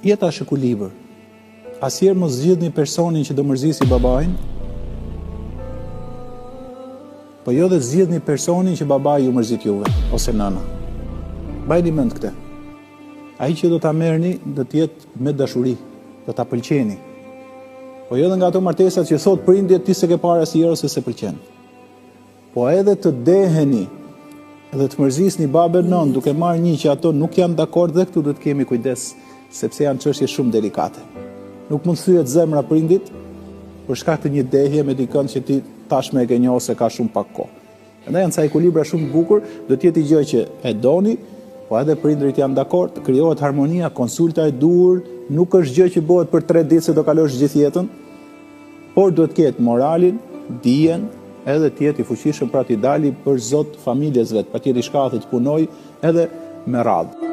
jeta është ekuilibër. Asnjëherë mos zgjidhni personin që do mërzisi babain, po jo dhe zgjidhni personin që babai ju mërzit juve, ose nëna. Bajni mend këtë. Ai që do ta merrni do të jetë me dashuri, do ta pëlqeni. Po jo dhe nga ato martesat që thot prindjet ti se ke parë asnjëherë ose se pëlqen. Po edhe të deheni dhe të mërzisni babën nën duke marrë një që ato nuk janë dakord dhe këtu do të kemi kujdes, sepse janë çështje shumë delikate. Nuk mund thyet zemra prindit për shkak të një dehje me dikën që ti tashmë e ke njohur se ka shumë pak kohë. Prandaj janë ca ekuilibra shumë të bukur, do të jetë gjë që e doni, po edhe prindrit janë dakord, krijohet harmonia, konsulta e duhur, nuk është gjë që bëhet për 3 ditë se do kalosh gjithë jetën, por duhet të ketë moralin, dijen, edhe të jetë i fuqishëm pra t'i dali për zot familjes vet, patjetër i shkathet punoj edhe me radhë.